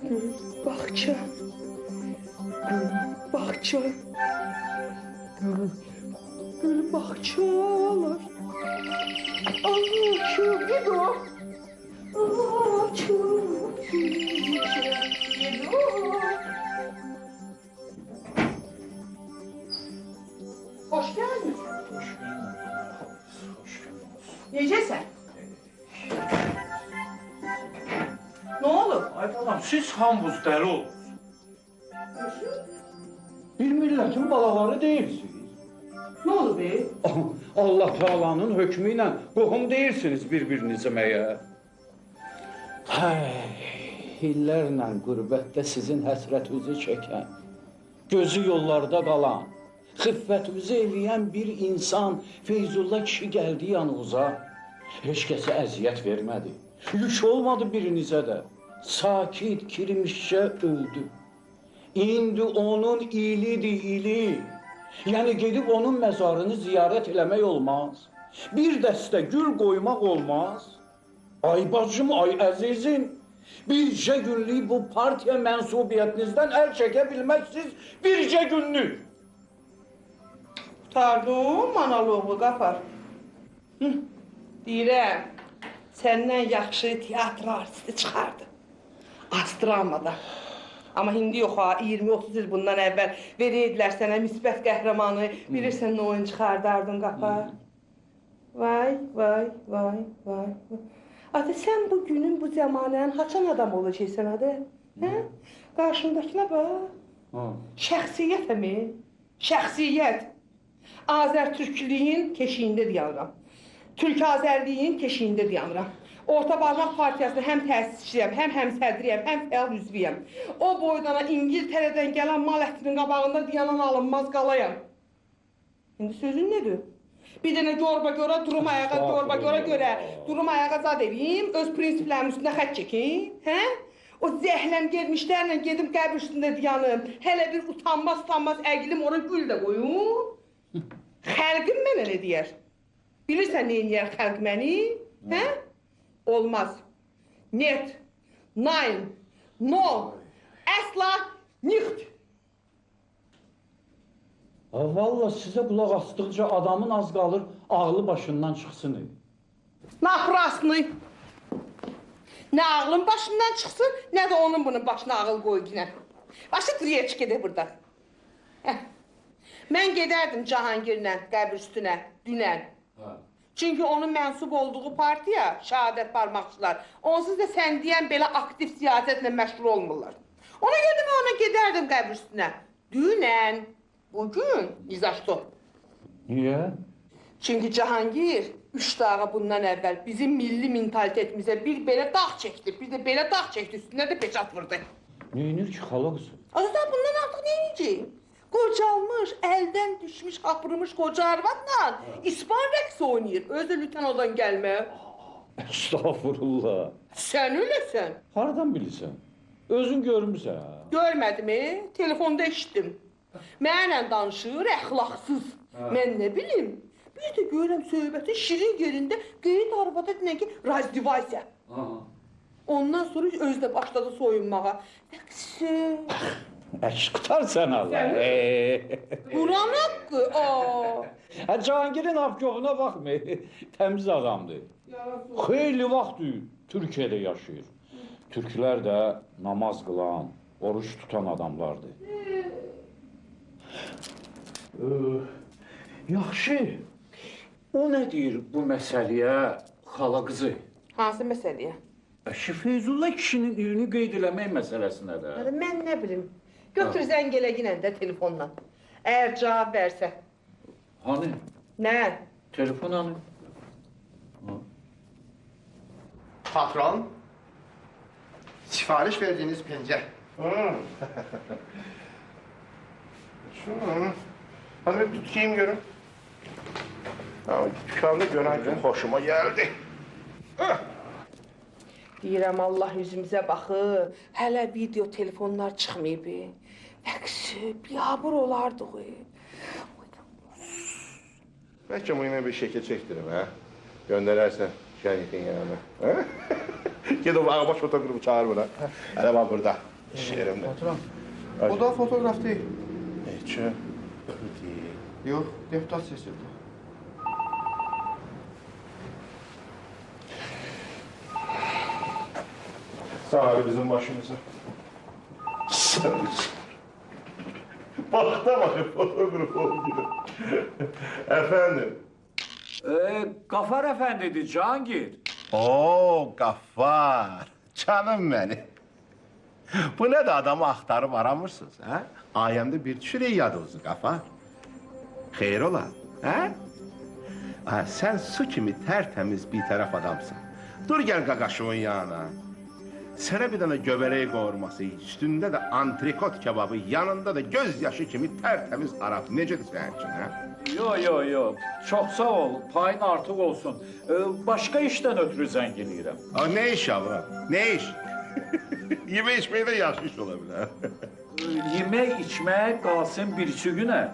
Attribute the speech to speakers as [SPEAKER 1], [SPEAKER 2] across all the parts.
[SPEAKER 1] Gül bahçe. Gül bahçe. Gül bahçeler. Aa, şu bir o. Aa, çok güzel. Hoş geldin. Necəsən? Ne oldu?
[SPEAKER 2] Ay balam, siz hamınız dəli olursunuz. Bir milletin balaları değilsiniz.
[SPEAKER 1] Ne oldu be?
[SPEAKER 2] Allah Teala'nın hükmüyle qohum değilsiniz bir-birinizə məyə. İllərlə qürbətdə sizin həsrətinizi çəkən, gözü yollarda qalan, xiffətinizi eləyən bir insan Feyzullah kişi gəldi yanınıza. Heç kəsə əziyyət vermədi. Yük olmadı birinizə də. Sakit, kirmişcə öldü. İndi onun ilidir, ili. Yəni gedib onun məzarını ziyarət eləmək olmaz. Bir dəstə gül qoymaq olmaz. Ay bacım, ay əzizim. Bircə günlük bu partiya mənsubiyyətinizdən əl çəkə bilməksiniz. Bircə günlük.
[SPEAKER 1] Qurtardım monoloğu qapar. Deyirəm, səndən yaxşı teatr artisti çıxardı. Astramada. Amma indi yox ha, 20-30 il bundan əvvəl verirdilər sənə müsbət qəhrəmanı. Bilirsən nə oyun çıxardardın qapar. Vay, vay, vay, vay. Adı sən bu günün, bu zamanənin haçan adam olacaqsan adı? Hə? Qarşındakına bax. Şəxsiyyət mi? Şəxsiyyət. Azərtürklüyün keşiyində dayanıram. Türk-Azərliyin keşiyində dayanıram. Orta Barmaq Partiyasının həm təsisçiyəm, həm sədriyəm, həm fəal üzvüyəm. O boydana İngiltərədən gələn mal ətinin qabağında dayanan alınmaz qalayam. İndi sözün nədir? Bir dənə görba görə, durum ayağa, görba görə, durum ayağa zad edeyim, öz prinsiplərimin üstünə xət çəkim, hə? O zəhləm gelmişlərlə gedim qəbr üstündə dayanım, hələ bir utanmaz əqilim ora gül də qoyum. Xəlqim mənə nə deyər? Bilirsən nə eləyər xəlq məni, hə? Olmaz. Net, nein, no, əsla, nicht.
[SPEAKER 2] Vallahi sizə qulaq asdıqca adamın az qalır, ağlı başından çıxsın.
[SPEAKER 1] Naprasını. Nə ağlın başından çıxsın, nə də onun bunun başına ağıl qoyduğuna. Başı triyeç gedir burada. Mən gedərdim Cahangirlə qəbr üstünə dünən. Çünki onun mənsub olduğu partiya, şəhadət barmaqçılar, onsuz da sən deyən belə aktiv siyasətlə məşğul olmurlar. Ona görə mən ona gedərdim qəbr üstünə. Dünən, bugün izaşdı.
[SPEAKER 2] Niyə?
[SPEAKER 1] Çünki Cahangir 3 dağa bundan əvvəl bizim milli mentalitetimizə bir belə dağ çəkdi, bir də belə dağ çəkdi, üstünə də peçat vurdu.
[SPEAKER 2] Neynir ki xala qızı?
[SPEAKER 1] Azizə bundan artıq neyəcək? Qocalmış, əldən düşmüş, qapırmış qoca arvadla İspan rəqsi oynayır. Özü lütən odan gəlmə.
[SPEAKER 2] Estağfurullah.
[SPEAKER 1] Sən öləsən.
[SPEAKER 2] Haradan bilirsən? Özün görmüsən.
[SPEAKER 1] Görmədimi? Telefonda eşitdim. Mənlə danışır, əxlaqsız. Mən nə bilim? Bir də görürəm söhbətin şirin yerində qeyd arvada deyən ki, razdivasiya. Ondan sonra özü də başladı soyunmağa. Rəqsi.
[SPEAKER 2] Əş qutar sən Allah.
[SPEAKER 1] Quran haqqı.
[SPEAKER 2] Cahangirin afgovuna baxma. Təmiz adamdır. Xeyli vaxtdır Türkiyədə yaşayır. Türklər də namaz qılan, oruç tutan adamlardır. Yaxşı. O nə deyir bu məsələyə xala qızı?
[SPEAKER 1] Hansı məsələyə?
[SPEAKER 2] Feyzullah kişinin ilini qeyd eləmək məsələsinə də.
[SPEAKER 1] Mən nə bilim. Götür zəng elə ginən də telefonla. Əgər cavab versə.
[SPEAKER 2] Hani?
[SPEAKER 1] Nə?
[SPEAKER 2] Telefon hani?
[SPEAKER 3] Patron, sipariş verdiğiniz pencere. Hadi bir tutayım görün. Dükkanda gören gün hoşuma geldi.
[SPEAKER 1] Deyirəm Allah yüzümüzə baxır. Hələ video telefonlar çıxmayıb. Vəqsi, biabır olardıq.
[SPEAKER 3] Belki bu yine bir şekil çektirim ha. Gönderersen şerifin yanına. Ha? Gel o ağabaş fotoğrafı çağır buna. Hele bak burada. Şerimde.
[SPEAKER 4] Patron, o da fotoğraf değil.
[SPEAKER 3] Ne için?
[SPEAKER 4] Yok, deputat seçildi.
[SPEAKER 3] Sana bizim başımıza. Bak da bakın fotoğraf oluyor. Efendim.
[SPEAKER 2] Gafar Efendi'di Cihangir.
[SPEAKER 3] Oo Gaffar. Canım benim. Bu ne de adamı aktarıp aramırsınız ha? Ayemde bir çürey yadınızı Gaffar. Hayır ola, ha? Ha, sen su kimi tertemiz bir taraf adamsın. Dur gel gagaşımın yanına. Sana bir tane göbereği kavurması, üstünde de antrikot kebabı, yanında da gözyaşı kimi tertemiz Arap. Necedir senin için ha?
[SPEAKER 2] Yo. Çok sağ ol. Payın artık olsun. Başka işten ötürü zənginliyirəm.
[SPEAKER 3] Ha, ne iş abi? Ne iş? Yeme içmeyi de yaxşı iş olabilir.
[SPEAKER 2] Yemək, içmək qalsın birisi günə.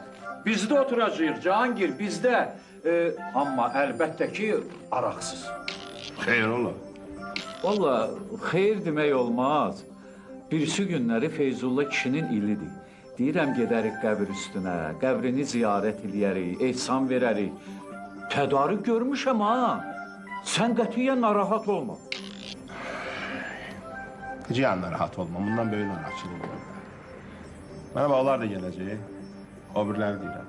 [SPEAKER 2] Bizdə oturacağıq Cihangir, bizdə. Amma əlbəttə ki, araqsız.
[SPEAKER 3] Hayır ola.
[SPEAKER 2] Valla xeyir demək olmaz. Birisi günləri Feyzulla kişinin ilidir. Deyirəm gedərik qəbir üstünə, qəbrini ziyarət eləyərik, ehsan verərik. Tədarük görmüşəm ha. Sən qətiyyən narahat olma.
[SPEAKER 3] Cihan rahat olma, bundan böyle açılır. Bana bak, onlar da gelecek. O birileri deyirəm.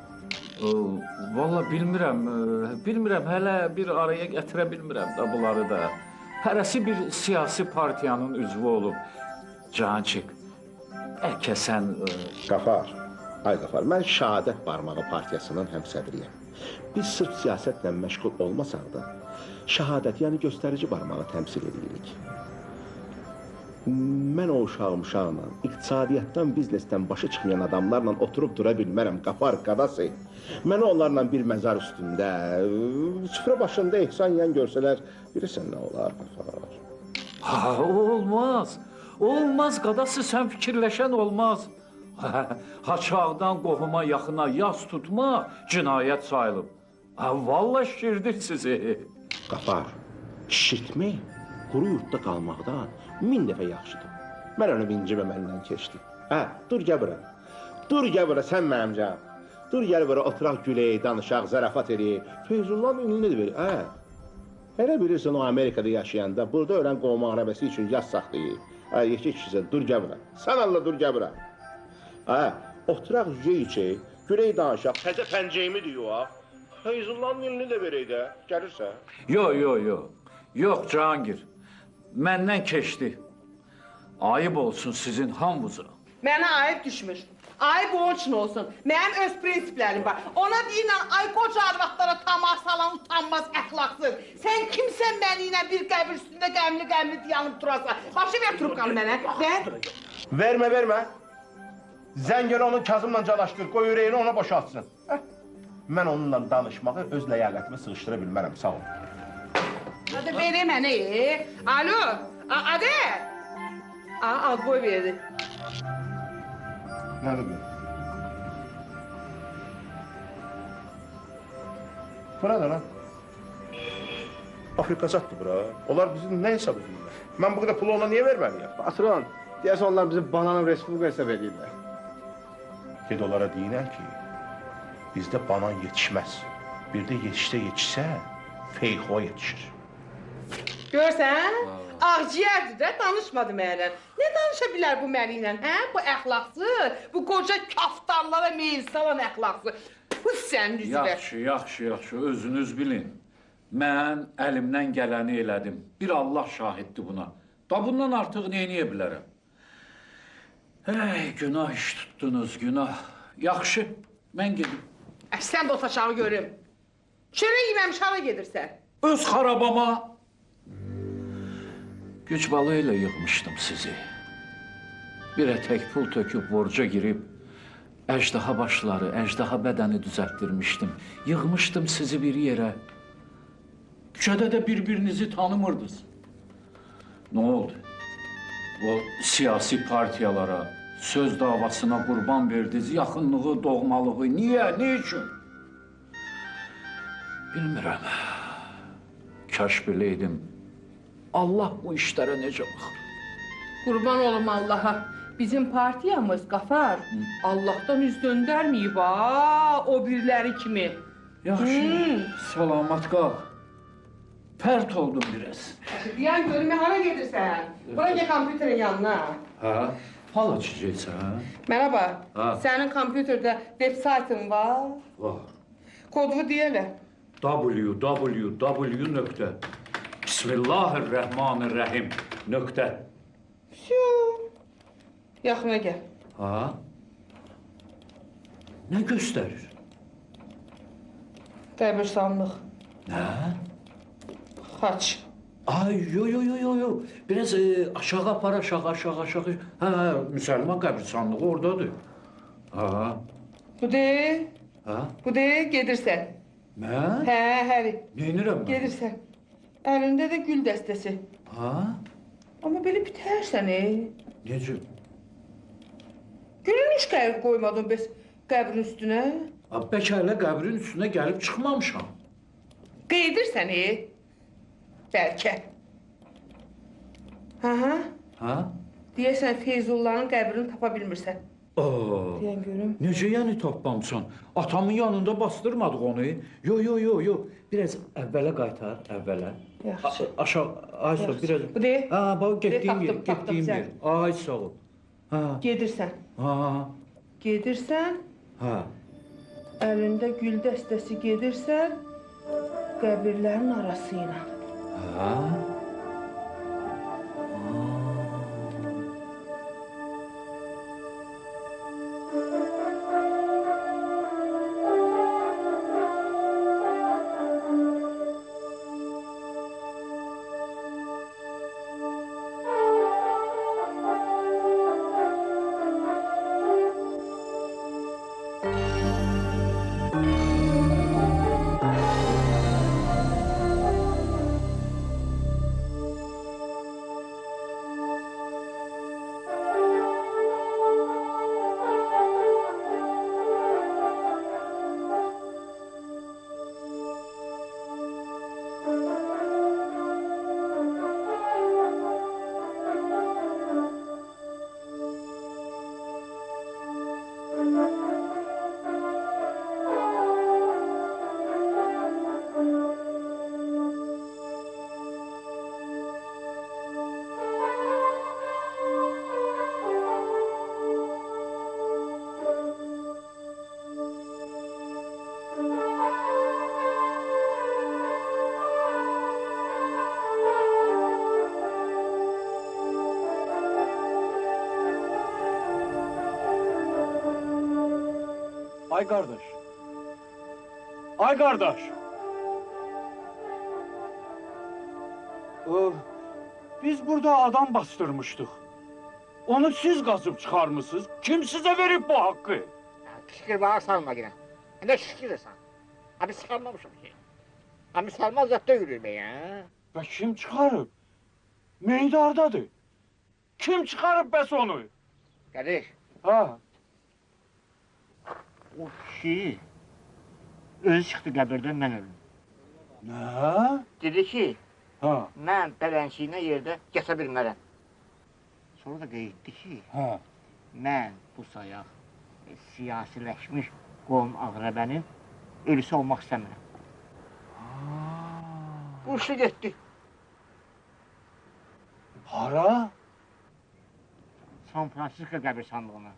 [SPEAKER 2] Valla bilmirəm, hələ bir araya gətirə bilmirəm da bunları da. Hərəsi bir siyasi partiyanın üzvü olub. Cahançıq, bəlkə sən...
[SPEAKER 3] Qafar, ay Qafar, mən Şəhadət Barmağı Partiyasının həmsədriyəm. Biz sırf siyasətlə məşğul olmasaq da, şəhadət, yəni göstərici barmağı təmsil edirik. Mən o uşağımla, iqtisadiyyatdan, biznesdən başı çıxmayan adamlarla oturub dura bilmərəm, Qafar, qadası. Mənə onlarla bir məzar üstündə, süfrə başında ehsan yən görsələr, bilirsən nə olar, Qafar?
[SPEAKER 2] Ha, olmaz. Olmaz qadası, sən fikirləşən olmaz. Haçaqdan qohuma, yaxına yas tutma, cinayət sayılıb. Ha, valla şişirdir sizi.
[SPEAKER 3] Qafar, şişirtmək quru yurtda qalmaqdan 1000 dəfə yaxşıdır. Mən onu bincimə məndən keçdi. Hə, dur gəl bura. Dur gəl bura, sən mənim canım. Dur gəl bura, oturaq gülək, danışaq, zərafat eləyək. Feyzullahın ünlüdür verir, hə. Hələ bilirsən o Amerikada yaşayanda, burada ölən qovma arabəsi üçün yaz saxlayır. Hə, yekə kişisən, dur gəl bura. Sən Allah, dur gəl bura. Hə, oturaq yey içək, gülək danışaq, təzə pəncəyimi deyək. Feyzullahın ünlü də verək də, gəlirsən.
[SPEAKER 2] Yox Cihangir, məndən keçdi. Ayıb olsun sizin hamınıza.
[SPEAKER 1] Mənə ayıb düşmür. Ayıb onun üçün olsun. Mənim öz prinsiplərim var. Ona deyinən, ay qoca arvaqlara tamah salan utanmaz, əxlaqsız. Sən kimsən mənimlə bir qəbir üstündə qəmli dayanıb durasan? Başı ver trubkanı mənə, ver.
[SPEAKER 3] Vermə. Zəngin onu Kazımla calaşdır, qoy ürəyini ona boşaltsın. Mən onunla danışmağı öz ləyaqətimə sığışdıra bilmərəm, sağ ol.
[SPEAKER 1] Hadi vereyim mənə. Alo, adı? Ad boy verdi.
[SPEAKER 3] Nədir bu? Bura da lan. Afrikacatdır bura. Onlar bizim nə hesab edirlər? Mən bu qədər pulu ona niyə verməliyəm?
[SPEAKER 4] Patron, deyəsən onlar bizi Banan Respublika hesab edirlər.
[SPEAKER 3] Ged onlara deyinən ki, bizdə banan yetişməz. Bir də yetişsə, feyxo yetişir.
[SPEAKER 1] Görsən? Ağciyərdir də, danışmadı mənlə. Nə danışa bilər bu mənimlə, hə? Bu əxlaqsız, bu qoca kaftarlara meyil salan əxlaqsız. Bu sənin üzvə.
[SPEAKER 2] Yaxşı, özünüz bilin. Mən əlimdən gələni elədim. Bir Allah şahiddir buna. Da bundan artıq neyniyə bilərəm? Ey, günah iş tutdunuz, günah. Yaxşı, mən gedim.
[SPEAKER 1] Sən də o taşağı görüm. Çörək yeməmiş hara gedirsən?
[SPEAKER 2] Öz xarabama güc balı ilə yığmışdım sizi. Bir ətək pul töküb borca girib, əjdaha başları, əjdaha bədəni düzəltdirmişdim. Yığmışdım sizi bir yerə. Küçədə də bir-birinizi tanımırdınız. Nə oldu? O siyasi partiyalara, söz davasına qurban verdiniz, yaxınlığı, doğmalığı. Niyə, ne üçün? Bilmirəm. Kaş biləydim, Allah bu işlərə necə baxır?
[SPEAKER 1] Qurban olum Allaha. Bizim partiyamız Qafar Allah'tan üz döndərməyib ha, o biriləri kimi.
[SPEAKER 2] Yaxşı, salamat qal. Pərt oldum biraz.
[SPEAKER 1] Diyan görüm, hara gedirsən? Bura gel kompüterin yanına.
[SPEAKER 2] Hə? Hal açacaqsan?
[SPEAKER 1] Merhaba,
[SPEAKER 2] Ha.
[SPEAKER 1] senin kompüterde web saytın var.
[SPEAKER 2] Var.
[SPEAKER 1] Kodunu diyelim.
[SPEAKER 2] www.bismillahirrahmanirrahim.
[SPEAKER 1] Şu. Yaxına gel.
[SPEAKER 2] Ha? Nə göstərir?
[SPEAKER 1] Qəbirstanlıq.
[SPEAKER 2] Nə?
[SPEAKER 1] Xaç.
[SPEAKER 2] Ay, yo. Biraz aşağı apar, aşağı. Hə, müsəlman qəbirstanlığı oradadır. Ha?
[SPEAKER 1] Bu de,
[SPEAKER 2] Ha?
[SPEAKER 1] bu de gedirsən.
[SPEAKER 2] Mən?
[SPEAKER 1] Hə, həri.
[SPEAKER 2] Neynirəm mən?
[SPEAKER 1] Gedirsən. Əlində də gül dəstəsi.
[SPEAKER 2] Ha?
[SPEAKER 1] Amma belə bitərsən,
[SPEAKER 2] Necə?
[SPEAKER 1] Gülün hiç qoymadın bəs qəbrin üstünə.
[SPEAKER 2] Bəlkə hələ qəbrin üstünə gəlib çıxmamışam.
[SPEAKER 1] Qeydirsən, Bəlkə. Hə?
[SPEAKER 2] Ha?
[SPEAKER 1] Deyəsən Feyzullahın qəbrini tapa bilmirsən.
[SPEAKER 2] Oo.
[SPEAKER 1] Deyən görüm.
[SPEAKER 2] Necə yəni tapmamısan? Atamın yanında bastırmadıq onu. Yo. Biraz əvvələ qaytar, əvvələ.
[SPEAKER 1] Yaxşı.
[SPEAKER 2] Aşağı, ay sağ, biraz.
[SPEAKER 1] Bu de.
[SPEAKER 2] Ha, bax getdiyim yer,
[SPEAKER 1] Tapdım
[SPEAKER 2] getdiyim yer.
[SPEAKER 1] sən.
[SPEAKER 2] Ay sağ ol. Ha.
[SPEAKER 1] Gedirsən.
[SPEAKER 2] Ha.
[SPEAKER 1] Gedirsən,
[SPEAKER 2] Ha.
[SPEAKER 1] əlində gül dəstəsi gedirsən, qəbirlərin arası ilə.
[SPEAKER 2] Ha. Ay kardeş. Ay kardeş. Biz burada adam bastırmıştık. Onu siz kazıp çıkarmışsınız. Kim size verip bu hakkı?
[SPEAKER 5] Kışkırmağa salma yine. Ne şişkirirsen? Abi sıkarmamışım ki. Abi salmaz zaten yürür be ya.
[SPEAKER 2] Ve kim çıkarıp? Meydardadır. Kim çıkarıp bes onu?
[SPEAKER 5] Kardeş,
[SPEAKER 2] Ha?
[SPEAKER 5] o kişi özü çıktı qəbirdən mən öldüm.
[SPEAKER 2] Ne?
[SPEAKER 5] Dedi ki,
[SPEAKER 2] Ha?
[SPEAKER 5] mən bələnsiyinə yerdə gəsə bilmərəm. Sonra da qeyd etdi ki,
[SPEAKER 2] Ha?
[SPEAKER 5] mən bu sayaq siyasiləşmiş qovum ağrəbənin ölüsü olmaq istəmirəm. Bu işi getdi.
[SPEAKER 2] Para?
[SPEAKER 5] San Francisco qəbirstanlığına.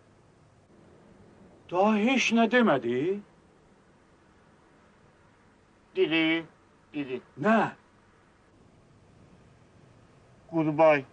[SPEAKER 2] Daha hiç ne demedi?
[SPEAKER 5] Dedi.
[SPEAKER 2] Ne?
[SPEAKER 5] Qurbay